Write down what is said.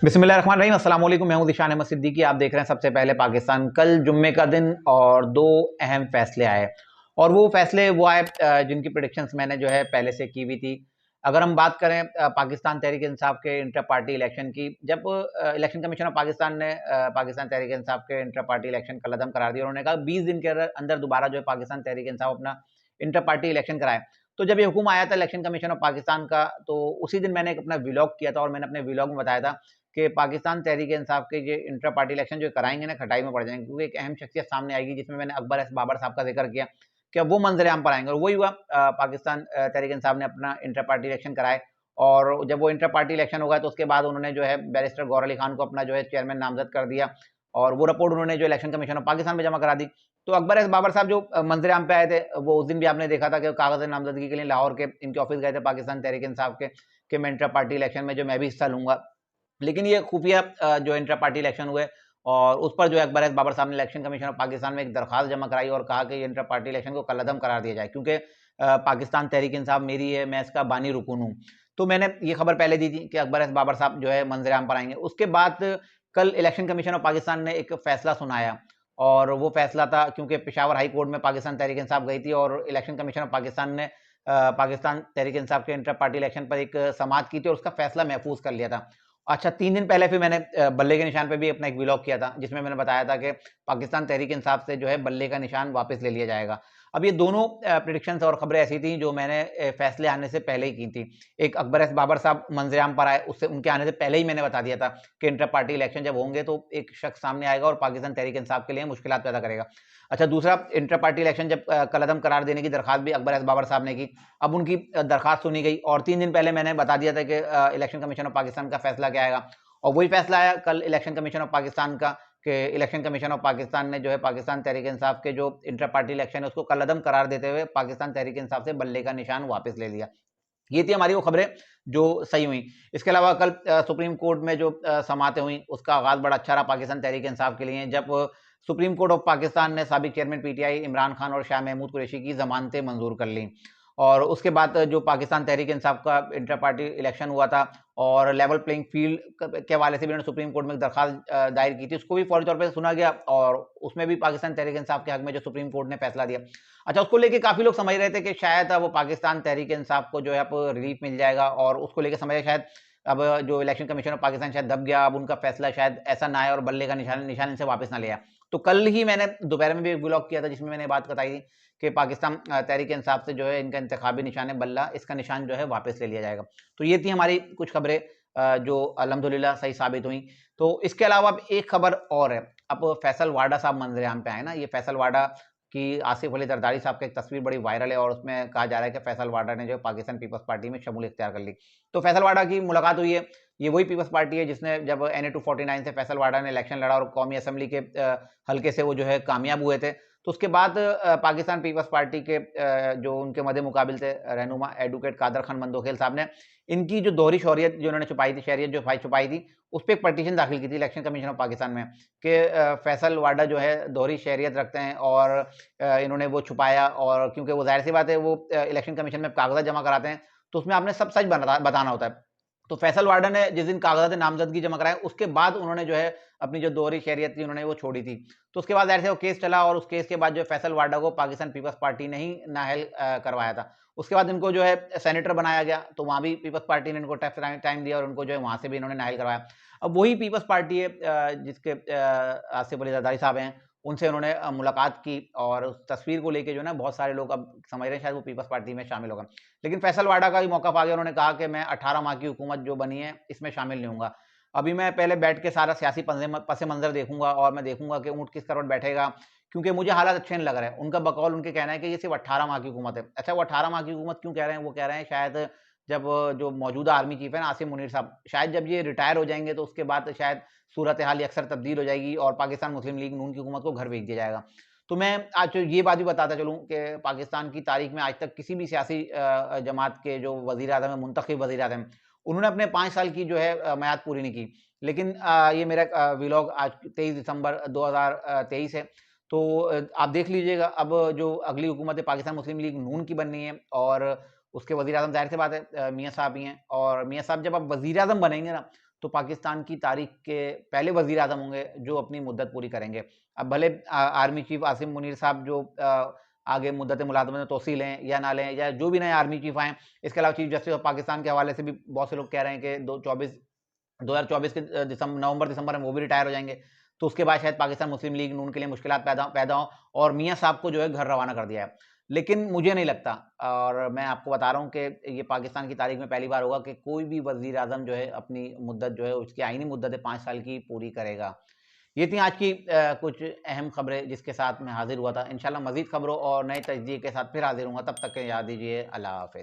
बिस्मिल्लाहिर्रहमानिर्रहीम। अस्सलाम वालेकुम। मैं हूं दिशान अहमद सिद्दीकी। आप देख रहे हैं सबसे पहले पाकिस्तान। कल जुम्मे का दिन और दो अहम फैसले आए और वो फैसले वो आए जिनकी प्रेडिक्शंस मैंने जो है पहले से की हुई थी। अगर हम बात करें पाकिस्तान तहरीक इंसाफ के इंटर पार्टी इलेक्शन की, जब इलेक्शन कमीशन ऑफ पाकिस्तान ने पाकिस्तान तहरीक इंसाफ के इंटर पार्टी इलेक्शन कलअदम करार दिया, उन्होंने कहा 20 दिन के अंदर दोबारा जो है पाकिस्तान तहरीक इंसाफ अपना इंटर पार्टी इलेक्शन कराए। तो जब ये हुक्म आया था इलेक्शन कमीशन ऑफ पाकिस्तान का, तो उसी दिन मैंने एक अपना व्लॉग किया था और मैंने अपने व्लॉग में बताया था कि पाकिस्तान तहरीक इंसाफ के ये इंटर पार्टी इलेक्शन जो कराएंगे ना, खटाई में पड़ जाएंगे, क्योंकि एक अहम शख्सियत सामने आएगी, जिसमें मैंने अकबर एस बाबर साहब का जिक्र किया कि अब वो मंजर आम पर आएंगे। और वही हुआ, पाकिस्तान तहरीक इंसाफ ने अपना इंटर पार्टी इलेक्शन कराए और जब वो इंटर पार्टी इलेक्शन होगा तो उसके बाद उन्होंने जो है बैरिस्टर गौर अली खान को अपना जो है चेयरमैन नामजद कर दिया और वो रिपोर्ट उन्होंने जो इलेक्शन कमीशन ऑफ पाकिस्तान में जमा करा दी। तो अकबर एस बाबर साहब जो मंजर आम पे आए थे, वो उस दिन भी आपने देखा था कि कागज नामजदगी के लिए लाहौर के इनके ऑफिस गए थे पाकिस्तान तहरीक इंसाफ के कि मैं इंटर पार्टी इलेक्शन में जो मैं भी हिस्सा लूंगा। लेकिन ये खुफिया जो इंटर पार्टी इलेक्शन हुए और उस पर जो है अकबर एस बाबर साहब ने इलेक्शन कमीशन ऑफ पाकिस्तान में एक दरखास्त जमा कराई और कहा कि इंटर पार्टी इलेक्शन को कलअदम करार दिया जाए, क्योंकि पाकिस्तान तहरीक इंसाफ मेरी है, मैं इसका बानी रुकून हूँ। तो मैंने ये खबर पहले दी थी कि अकबर एस बाबर साहब जो है मंजर आम पर आएंगे। उसके बाद कल इलेक्शन कमीशन ऑफ पाकिस्तान ने एक फैसला सुनाया और वो फैसला था, क्योंकि पेशावर हाई कोर्ट में पाकिस्तान तहरीक इंसाफ गई थी और इलेक्शन कमीशन ऑफ पाकिस्तान ने पाकिस्तान तहरीक इंसाफ के इंटर पार्टी इलेक्शन पर एक समाअत की थी और उसका फैसला महफूज कर लिया था। अच्छा, 3 दिन पहले फिर मैंने बल्ले के निशान पे भी अपना एक व्लॉग किया था, जिसमें मैंने बताया था कि पाकिस्तान तहरीक इंसाफ से जो है बल्ले का निशान वापस ले लिया जाएगा। अब ये दोनों प्रेडिक्शंस और खबरें ऐसी थी जो मैंने फैसले आने से पहले ही की थी। एक अकबर एस बाबर साहब मंजर-ए-आम पर आए, उससे उनके आने से पहले ही मैंने बता दिया था कि इंटर पार्टी इलेक्शन जब होंगे तो एक शख्स सामने आएगा और पाकिस्तान तहरीक इंसाफ के लिए मुश्किलात पैदा करेगा। अच्छा, दूसरा, इंटर पार्टी इलेक्शन जब कलअदम करार देने की दरखास्त भी अकबर एस बाबर साहब ने की। अब उनकी दरखास्त सुनी गई और 3 दिन पहले मैंने बता दिया था कि इलेक्शन कमीशन ऑफ पाकिस्तान का फैसला क्या आएगा और वही फैसला आया कल इलेक्शन कमीशन ऑफ पाकिस्तान का कि इलेक्शन कमीशन ऑफ पाकिस्तान ने जो है पाकिस्तान तहरीक इंसाफ के जो इंटर पार्टी इलेक्शन है उसको कलअदम करार देते हुए पाकिस्तान तहरीक इंसाफ से बल्ले का निशान वापस ले लिया। ये थी हमारी वो खबरें जो सही हुई। इसके अलावा कल सुप्रीम कोर्ट में जो समातें हुई उसका आगाज बड़ा अच्छा रहा पाकिस्तान तहरीक इंसाफ के लिए, जब सुप्रीम कोर्ट ऑफ पाकिस्तान ने साबिक चेयरमैन पीटीआई इमरान खान और शाह महमूद कुरैशी की जमानतें मंजूर कर ली। और उसके बाद जो पाकिस्तान तहरीक इंसाफ का इंटर पार्टी इलेक्शन हुआ था और लेवल प्लेइंग फील्ड के हवाले से भी उन्होंने सुप्रीम कोर्ट में एक दरखास्त दायर की थी, उसको भी फौरी तौर पर सुना गया और उसमें भी पाकिस्तान तहरीक इंसाफ के हक में जो सुप्रीम कोर्ट ने फैसला दिया। अच्छा, उसको लेके काफी लोग समझ रहे थे कि शायद अब वो पाकिस्तान तहरीक इंसाफ को जो है अब रिलीफ मिल जाएगा और उसको लेके समझ शायद अब जो इलेक्शन कमीशन ऑफ पाकिस्तान शायद दब गया, अब उनका फैसला शायद ऐसा ना आए और बल्ले का निशान निशान इनसे वापस ना ले आए। तो कल ही मैंने दोपहर में भी एक व्लॉग किया था जिसमें मैंने बात बताई थी कि पाकिस्तान तहरीक इंसाफ से जो है इनका इंतखाबी निशान है बल्ला, इसका निशान जो है वापस ले लिया जाएगा। तो ये थी हमारी कुछ खबरें जो अल्हम्दुलिल्लाह सही साबित हुई। तो इसके अलावा अब एक खबर और है। अब फैसल वाडा साहब मंजर-ए-आम पे आए ना, ये फैसल वाडा की आसिफ अली जरदारी साहब की एक तस्वीर बड़ी वायरल है और उसमें कहा जा रहा है कि फैसल वाडा ने जो पाकिस्तान पीपल्स पार्टी में शमूलियत इख्तियार कर ली। तो फैसल वाडा की मुलाकात हुई है, ये वही पीपल्स पार्टी है जिसने जब NA 249 से फैसल वाडा ने इलेक्शन लड़ा और कौमी असेंबली के हल्के से वो जो है कामयाब हुए थे। तो उसके बाद पाकिस्तान पीपल्स पार्टी के जो उनके मद्दे मुकाबिल थे रहनुमा एडवोकेट कादर खान मंदोखेल साहब ने इनकी जो दोहरी शौरियत जो उन्होंने छुपाई थी, शहरियत जो छुपाई थी, उस पर एक पटिशन दाखिल की थी इलेक्शन कमीशन ऑफ पाकिस्तान में कि फैसल वाडा जो है दोहरी शहरियत रखते हैं और इन्होंने वो छुपाया और क्योंकि वो जाहिर सी बात है वो इलेक्शन कमीशन में कागजात जमा कराते हैं तो उसमें आपने सब सच बताना होता है। तो फैसल वाडा ने जिस दिन कागजात नामजदगी जमा कराए उसके बाद उन्होंने जो है अपनी जो दोहरी शहरियत थी उन्होंने वो छोड़ी थी। तो उसके बाद ऐसे वो केस चला और उस केस के बाद जो फैसल वाडा को पाकिस्तान पीपल्स पार्टी ने ही नाअहल करवाया था। उसके बाद इनको जो है सेनेटर बनाया गया तो वहाँ भी पीपल्स पार्टी ने इनको टफ टाइम दिया और उनको जो है वहाँ से भी इन्होंने नाअहल करवाया। अब वही पीपल्स पार्टी है जिसके आसिफ अली जरदारी साहब हैं, उनसे उन्होंने मुलाकात की और उस तस्वीर को लेके जो है ना बहुत सारे लोग अब समझ रहे हैं शायद वो पीपल्स पार्टी में शामिल होगा। लेकिन फैसल वाडा का भी मौका आ गया, उन्होंने कहा कि मैं 18 माह की हुकूमत जो बनी है इसमें शामिल नहीं होऊंगा। अभी मैं पहले बैठ के सारा सियासी पस मंजर देखूंगा और मैं देखूंगा कि ऊँट किस करवट बैठेगा, क्योंकि मुझे हालात अच्छे नहीं लग रहे हैं। उनका बकौल उनके कहना है कि ये सिर्फ 18 माह की हुकूमत है। अच्छा, वो 18 माह की हुकूमत क्यों कह रहे हैं? वो कह रहे हैं शायद जब जो मौजूदा आर्मी चीफ है ना आसिम मुनीर साहब, शायद जब ये रिटायर हो जाएंगे तो उसके बाद शायद सूरत हाल अक्सर तब्दील हो जाएगी और पाकिस्तान मुस्लिम लीग नून की हुकूमत को घर भेज दिया जाएगा। तो मैं आज ये बात भी बताता चलूँ कि पाकिस्तान की तारीख में आज तक किसी भी सियासी जमात के जो वज़ीर-ए-आज़म है, मुंतखब वज़ीर-ए-आज़म, उन्होंने अपने 5 साल की जो है मियाद पूरी नहीं की। लेकिन ये मेरा व्लॉग आज 23 दिसंबर 2023 है। तो आप देख लीजिएगा अब जो अगली हुकूमत है पाकिस्तान मुस्लिम लीग नून की बननी है और उसके वज़ीर-ए-आज़म ज़ाहिर सी बात है मियाँ साहब ही हैं और मियाँ साहब जब अब वज़ीर-ए-आज़म बनेंगे ना तो पाकिस्तान की तारीख के पहले वज़ीर आज़म होंगे जो अपनी मुद्दत पूरी करेंगे। अब भले आर्मी चीफ आसिम मुनीर साहब जो आगे मुद्दत मुलाज़मत में तोसी लें या ना लें, या जो भी नए आर्मी चीफ आएँ। इसके अलावा चीफ जस्टिस ऑफ पाकिस्तान के हवाले से भी बहुत से लोग कह रहे हैं कि 2024 के नवंबर-दिसंबर में वो भी रिटायर हो जाएँगे। तो उसके बाद शायद पाकिस्तान मुस्लिम लीग नून के लिए मुश्किलात पैदा हों और मियाँ साहब को जो है घर रवाना कर दिया है। लेकिन मुझे नहीं लगता, और मैं आपको बता रहा हूँ कि ये पाकिस्तान की तारीख में पहली बार होगा कि कोई भी वज़ीर आज़म जो है अपनी मुद्दत जो है, उसकी आईनी मुद्दत है 5 साल की, पूरी करेगा। ये थी आज की कुछ अहम खबरें जिसके साथ मैं हाज़िर हुआ था। इंशाल्लाह मज़ीद खबरों और नए तजज़िये के साथ फिर हाज़िर होऊँगा। तब तक के लिए याद दीजिए, अल्लाह हाफ़िज़।